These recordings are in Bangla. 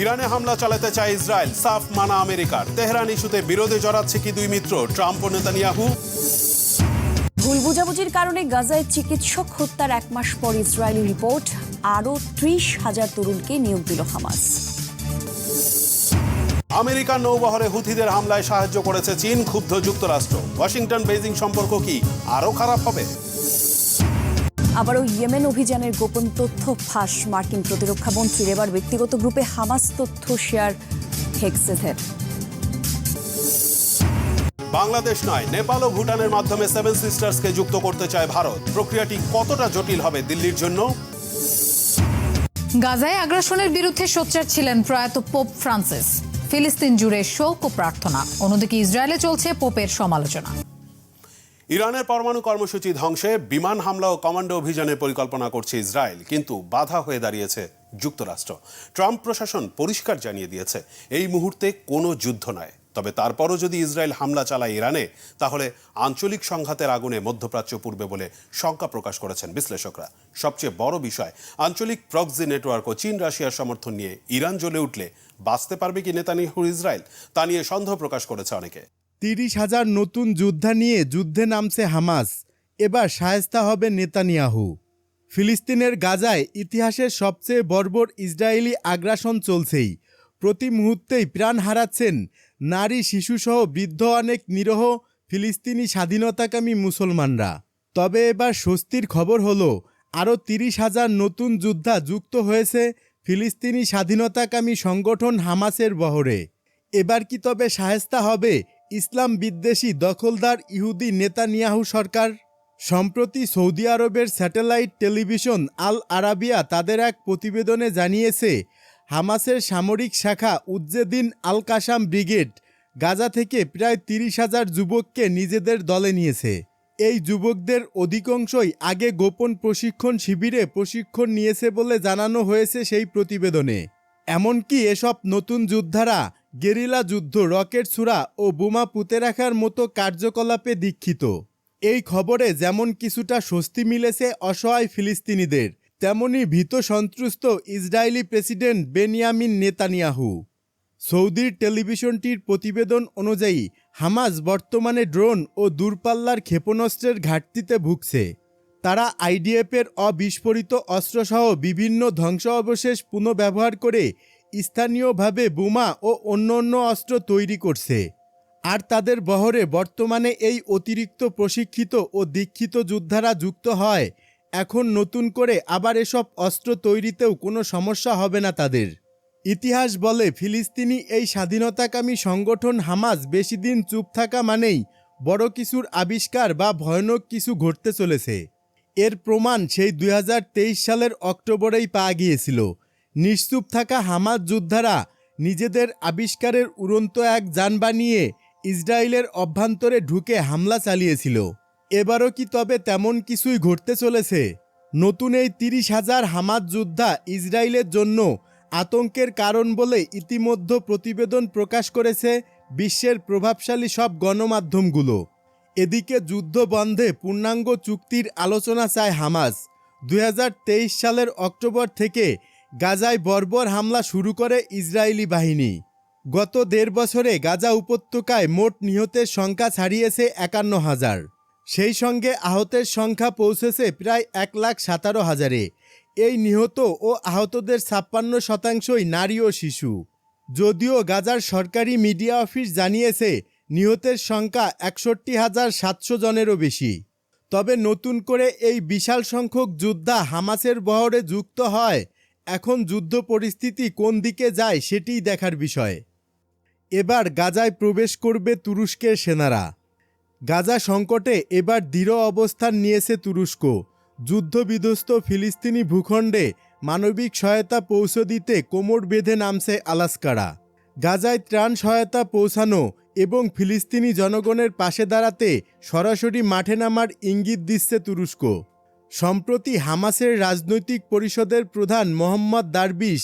ইরানে হামলা চালাতে চায় ইসরায়েল, সাফ মানা আমেরিকার। তেহরান ইস্যুতে বিরোধে জড়াচ্ছে কি দুই মিত্র, ট্রাম্প ও নেতানিয়াহু? ভুল বুঝাবুঝির কারণে গাজায় চিকিৎসক হত্যার 1 মাস পর ইসরায়েলি রিপোর্ট, আরও 30,000 তরুণকে নিয়োগ দিল হামাস। আমেরিকার নৌবহরে হুথিদের হামলায় সাহায্য করেছে চীন, ক্ষুব্ধ যুক্তরাষ্ট্র। ওয়াশিংটন বেইজিং সম্পর্ক কি আরও খারাপ হবে? আবারও ইয়েমেন অভিযানের গোপন তথ্য ফাঁস, মার্কিন প্রতিরক্ষা মন্ত্রীর। এবার ব্যক্তিগত গ্রুপে হামাস তথ্য শেয়ার হেক্সেথের। বাংলাদেশ নয়, নেপাল ও ভুটানের মাধ্যমে সেভেন সিস্টার্সকে যুক্ত করতে চায় ভারত। প্রক্রিয়াটি কতটা জটিল হবে দিল্লির জন্য? গাজায় আগ্রাসনের বিরুদ্ধে সোচ্চার ছিলেন প্রয়াত পোপ ফ্রান্সিস। ফিলিস্তিন জুড়ে শোক ও প্রার্থনা। অন্যদিকে ইসরায়েলে চলছে পোপের সমালোচনা। ইরানের পরমাণু কর্মসূচি ধ্বংসে বিমান হামলা ও কমান্ডো অভিযানের পরিকল্পনা করছে ইসরায়েল, কিন্তু বাধা হয়ে দাঁড়িয়েছে যুক্তরাষ্ট্র। ট্রাম্প প্রশাসন পরিষ্কার জানিয়ে দিয়েছে এই মুহূর্তে কোনো যুদ্ধ নয়। তবে তারপরও যদি ইসরায়েল হামলা চালায় ইরানে, তাহলে আঞ্চলিক সংঘাতের আগুনে মধ্যপ্রাচ্য পূর্বে বলে শঙ্কা প্রকাশ করেছেন বিশ্লেষকরা। সবচেয়ে বড় বিষয়, আঞ্চলিক প্রক্সি নেটওয়ার্ক ও চীন রাশিয়ার সমর্থন নিয়ে ইরান জ্বলে উঠলে বাঁচতে পারবে কি নেতানিয়াহুর ইসরায়েল, তা নিয়ে সন্দেহ প্রকাশ করেছে অনেকে। 30,000 নতুন যোদ্ধা নিয়ে যুদ্ধে নামছে হামাস। এবার শায়েস্তা হবে নেতানিয়াহু। ফিলিস্তিনের গাজায় ইতিহাসের সবচেয়ে বর্বর ইসরায়েলি আগ্রাসন চলছেই। প্রতি মুহূর্তেই প্রাণ হারাচ্ছেন নারী, শিশুসহ বৃদ্ধ অনেক নিরীহ ফিলিস্তিনি স্বাধীনতাকামী মুসলমানরা। তবে এবার স্বস্তির খবর হলো, আরও 30,000 নতুন যোদ্ধা যুক্ত হয়েছে ফিলিস্তিনি স্বাধীনতাকামী সংগঠন হামাসের বহরে। এবার কি তবে শায়েস্তা হবে ইসলাম বিদ্বেষী দখলদার ইহুদি নেতানিয়াহু সরকার? সম্প্রতি সৌদি আরবের স্যাটেলাইট টেলিভিশন আল আরাবিয়া তাদের এক প্রতিবেদনে জানিয়েছে, হামাসের সামরিক শাখা উজ্জেদিন আল কাসাম ব্রিগেড গাজা থেকে প্রায় 30,000 যুবককে নিজেদের দলে নিয়েছে। এই যুবকদের অধিকাংশই আগে গোপন প্রশিক্ষণ শিবিরে প্রশিক্ষণ নিয়েছে বলে জানানো হয়েছে সেই প্রতিবেদনে। এমনকি এসব নতুন যোদ্ধারা গেরিলা যুদ্ধ, রকেট ছোড়া ও বোমা পুঁতে রাখার মতো কার্যকলাপে দীক্ষিত। এই খবরে যেমন কিছুটা স্বস্তি মিলেছে অসহায় ফিলিস্তিনিদের, তেমনি ভীত সন্ত্রস্ত ইসরায়েলি প্রেসিডেন্ট বেনিয়ামিন নেতানিয়াহু। সৌদির টেলিভিশনটির প্রতিবেদন অনুযায়ী হামাস বর্তমানে ড্রোন ও দূরপাল্লার ক্ষেপণাস্ত্রের ঘাটতিতে ভুগছে। তারা আইডিএফের অবিস্ফোরিত অস্ত্রসহ বিভিন্ন ধ্বংসাবশেষ পুনঃব্যবহার করে স্থানীয়ভাবে বোমা ও অন্যান্য অস্ত্র তৈরি করছে। আর তাদের বহরে বর্তমানে এই অতিরিক্ত প্রশিক্ষিত ও দীক্ষিত যোদ্ধারা যুক্ত হয়। এখন নতুন করে আবার এসব অস্ত্র তৈরিতেও কোনো সমস্যা হবে না তাদের। ইতিহাস বলে, ফিলিস্তিনি এই স্বাধীনতাকামী সংগঠন হামাস বেশি দিন চুপ থাকা মানেই বড় কিছুর আবিষ্কার বা ভয়ানক কিছু ঘটতে চলেছে। এর প্রমাণ সেই 2023 সালের অক্টোবরেই পাওয়া গিয়েছিল। নিশ্চুপ থাকা হামাস যোদ্ধারা নিজেদের আবিষ্কারের উড়ন্ত এক যান বানিয়ে ইসরায়েলের অভ্যন্তরে ঢুকে হামলা চালিয়েছিল। এবারও কি তবে তেমন কিছুই ঘটতে চলেছে? নতুন এই 30,000 হামাস যোদ্ধা ইসরায়েলের জন্য আতঙ্কের কারণ বলে ইতিমধ্যে প্রতিবেদন প্রকাশ করেছে বিশ্বের প্রভাবশালী সব গণমাধ্যমগুলো। এদিকে যুদ্ধ বন্ধে পূর্ণাঙ্গ চুক্তির আলোচনা চায় হামাস। 2023 সালের অক্টোবর থেকে গাজায় বর্বর হামলা শুরু করে ইসরায়েলি বাহিনী। গত 1.5 বছরে গাজা উপত্যকায় মোট নিহতের সংখ্যা ছাড়িয়েছে 51,000। সেই সঙ্গে আহতের সংখ্যা পৌঁছেছে প্রায় 1,17,000-এ। এই নিহত ও আহতদের 56% নারী ও শিশু। যদিও গাজার সরকারি মিডিয়া অফিস জানিয়েছে নিহতের সংখ্যা 61,700 জনেরও বেশি। তবে নতুন করে এই বিশাল সংখ্যক যোদ্ধা হামাসের বহরে যুক্ত হয়। এখন যুদ্ধ পরিস্থিতি কোন দিকে যায় সেটিই দেখার বিষয়। এবার গাজায় প্রবেশ করবে তুরস্কের সেনারা। গাজা সংকটে এবার দৃঢ় অবস্থান নিয়েছে তুরস্ক। যুদ্ধবিধ্বস্ত ফিলিস্তিনি ভূখণ্ডে মানবিক সহায়তা পৌঁছে দিতে কোমর বেঁধে নামছে আলাস্কারা। গাজায় ত্রাণ সহায়তা পৌঁছানো এবং ফিলিস্তিনি জনগণের পাশে দাঁড়াতে সরাসরি মাঠে নামার ইঙ্গিত দিচ্ছে তুরস্ক। সম্প্রতি হামাসের রাজনৈতিক পরিষদের প্রধান মোহাম্মদ দারবিশ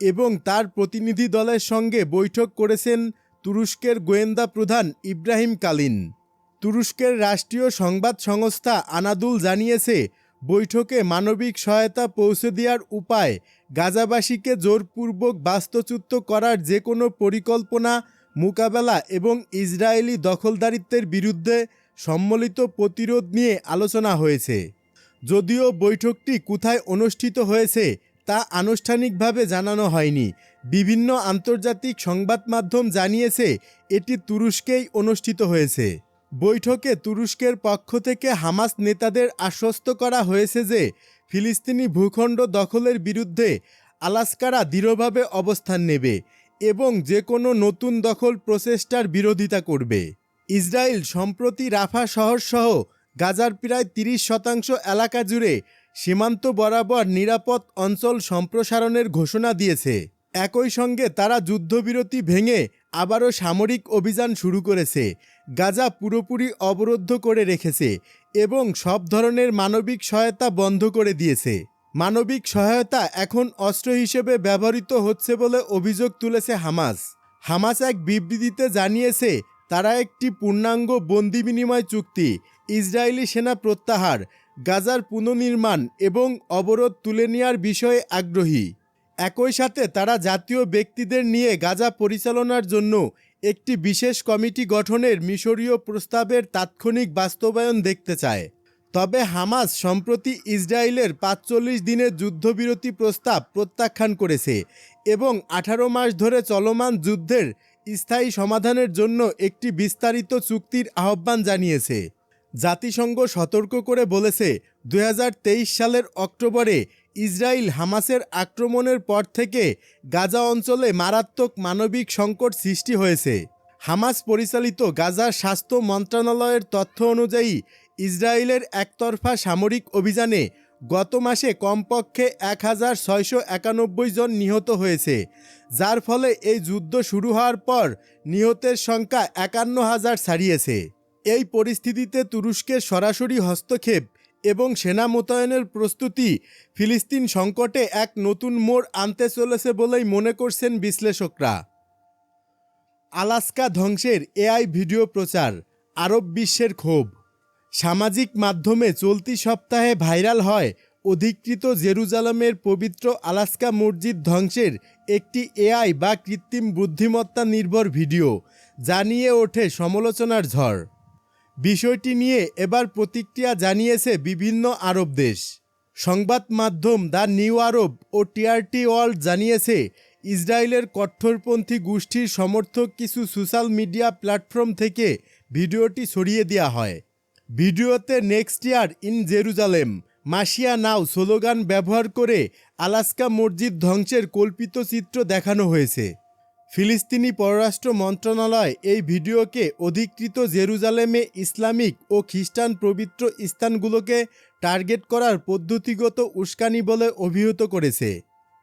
এবং তার প্রতিনিধি দলের সঙ্গে বৈঠক করেছেন তুরস্কের গোয়েন্দা প্রধান ইব্রাহিম কালিন। তুরস্কের রাষ্ট্রীয় সংবাদ সংস্থা আনাদুল জানিয়েছে, বৈঠকে মানবিক সহায়তা পৌঁছে দেওয়ার উপায়, গাজাবাসীকে জোরপূর্বক বাস্তুচ্যুত করার যে কোনো পরিকল্পনা মোকাবেলা এবং ইসরায়েলি দখলদারিত্বের বিরুদ্ধে সম্মিলিত প্রতিরোধ নিয়ে আলোচনা হয়েছে। যদিও বৈঠকটি কোথায় অনুষ্ঠিত হয়েছে তা আনুষ্ঠানিকভাবে জানানো হয়নি। বিভিন্ন আন্তর্জাতিক সংবাদ মাধ্যম জানিয়েছে এটি তুরস্কেই অনুষ্ঠিত হয়েছে। বৈঠকে তুরস্কের পক্ষ থেকে হামাস নেতাদের আশ্বস্ত করা হয়েছে যে ফিলিস্তিনি ভূখণ্ড দখলের বিরুদ্ধে আলাস্কারা দৃঢ়ভাবে অবস্থান নেবে এবং যে কোনো নতুন দখল প্রচেষ্টার বিরোধিতা করবে। ইসরায়েল সম্প্রতি রাফা শহরসহ গাজার প্রায় 30% এলাকা জুড়ে সীমান্ত বরাবর নিরাপদ অঞ্চল সম্প্রসারণের ঘোষণা দিয়েছে। একই সঙ্গে তারা যুদ্ধবিরতি ভেঙে আবারও সামরিক অভিযান শুরু করেছে, গাজা পুরোপুরি অবরুদ্ধ করে রেখেছে এবং সব ধরনের মানবিক সহায়তা বন্ধ করে দিয়েছে। মানবিক সহায়তা এখন অস্ত্র হিসেবে ব্যবহৃত হচ্ছে বলে অভিযোগ তুলেছে হামাস। হামাস এক বিবৃতিতে জানিয়েছে তারা একটি পূর্ণাঙ্গ বন্দি বিনিময় চুক্তি, ইসরায়েলি সেনা প্রত্যাহার, গাজার পুনর্নির্মাণ এবং অবরোধ তুলে নেওয়ার বিষয়ে আগ্রহী। একই সাথে তারা জাতীয় ব্যক্তিদের নিয়ে গাজা পরিচালনার জন্য একটি বিশেষ কমিটি গঠনের মিশরীয় প্রস্তাবের তাৎক্ষণিক বাস্তবায়ন দেখতে চায়। তবে হামাস সম্প্রতি ইসরায়েলের 45 দিনের যুদ্ধবিরতি প্রস্তাব প্রত্যাখ্যান করেছে এবং 18 মাস ধরে চলমান যুদ্ধের স্থায়ী সমাধানের জন্য একটি বিস্তারিত চুক্তির আহ্বান জানিয়েছে। জাতিসংঘ সতর্ক করে বলেছে 2023 সালের অক্টোবরে ইসরায়েল হামাসের আক্রমণের পর থেকে গাজা অঞ্চলে মারাত্মক মানবিক সংকট সৃষ্টি হয়েছে। হামাস পরিচালিত গাজার স্বাস্থ্য মন্ত্রণালয়ের তথ্য অনুযায়ী ইসরায়েলের একতরফা সামরিক অভিযানে গত মাসে কমপক্ষে 1691 জন নিহত হয়েছে, যার ফলে এই যুদ্ধ শুরু হওয়ার পর নিহতের সংখ্যা 51,000 ছাড়িয়েছে। এই পরিস্থিতিতে তুরস্কের সরাসরি হস্তক্ষেপ এবং সেনা মোতায়েনের প্রস্তুতি ফিলিস্তিন সংকটে এক নতুন মোড় আনতে চলেছে বলেই মনে করছেন বিশ্লেষকরা। আলাস্কা ধ্বংসের এআই ভিডিও প্রচার, আরব বিশ্বের ক্ষোভ। সামাজিক মাধ্যমে চলতি সপ্তাহে ভাইরাল হয় অধিকৃত জেরুজালেমের পবিত্র আলাস্কা মসজিদ ধ্বংসের একটি এআই বা কৃত্রিম বুদ্ধিমত্তা নির্ভর ভিডিও, যা নিয়ে ওঠে সমালোচনার ঝড়। বিষয়টি নিয়ে এবার প্রতিক্রিয়া জানিয়েছে বিভিন্ন আরব দেশ। সংবাদ মাধ্যম দ্য নিউ আরব ও টিআরটি ওয়ার্ল্ড জানিয়েছে ইসরায়েলের কট্টরপন্থী গোষ্ঠীর সমর্থক কিছু সোশ্যাল মিডিয়া প্ল্যাটফর্ম থেকে ভিডিওটি সরিয়ে দেওয়া হয়। ভিডিওতে next year in Jerusalem, Masia now slogan ব্যবহার করে আলাস্কা মসজিদ ধ্বংসের কল্পিত চিত্র দেখানো হয়েছে। ফিলিস্তিনি পররাষ্ট্র মন্ত্রণালয় এই ভিডিওকে অধিকৃত জেরুজালেমে ইসলামিক ও খ্রিস্টান পবিত্র স্থানগুলোকে টার্গেট করার পদ্ধতিগত উস্কানি বলে অভিহিত করেছে।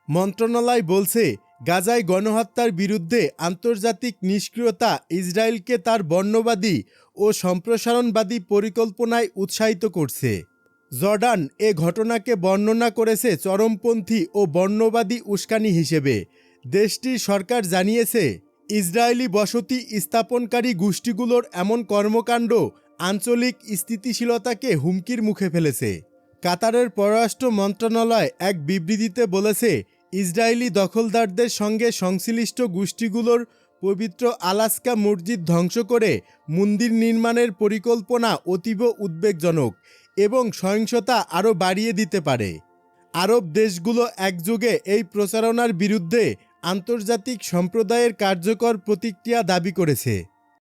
মন্ত্রণালয় বলছে, গাজায় গণহত্যার বিরুদ্ধে আন্তর্জাতিক নিষ্ক্রিয়তা ইসরায়েলকে তার বর্ণবাদী ও সম্প্রসারণবাদী পরিকল্পনায় উৎসাহিত করছে। জর্ডান এ ঘটনাকে বর্ণনা করেছে চরমপন্থী ও বর্ণবাদী উস্কানি হিসেবে। দেশটির সরকার জানিয়েছে ইসরায়েলি বসতি স্থাপনকারী গোষ্ঠীগুলোর এমন কর্মকাণ্ড আঞ্চলিক স্থিতিশীলতাকে হুমকির মুখে ফেলেছে। কাতারের পররাষ্ট্র মন্ত্রণালয় এক বিবৃতিতে বলেছে, ইসরায়েলি দখলদারদের সঙ্গে সংশ্লিষ্ট গোষ্ঠীগুলোর পবিত্র আলাস্কা মসজিদ ধ্বংস করে মন্দির নির্মাণের পরিকল্পনা অতীব উদ্বেগজনক এবং সহিংসতা আরও বাড়িয়ে দিতে পারে। আরব দেশগুলো একযোগে এই প্রচারণার বিরুদ্ধে আন্তর্জাতিক সম্প্রদায়ের কার্যকর প্রতিক্রিয়া দাবি করেছে।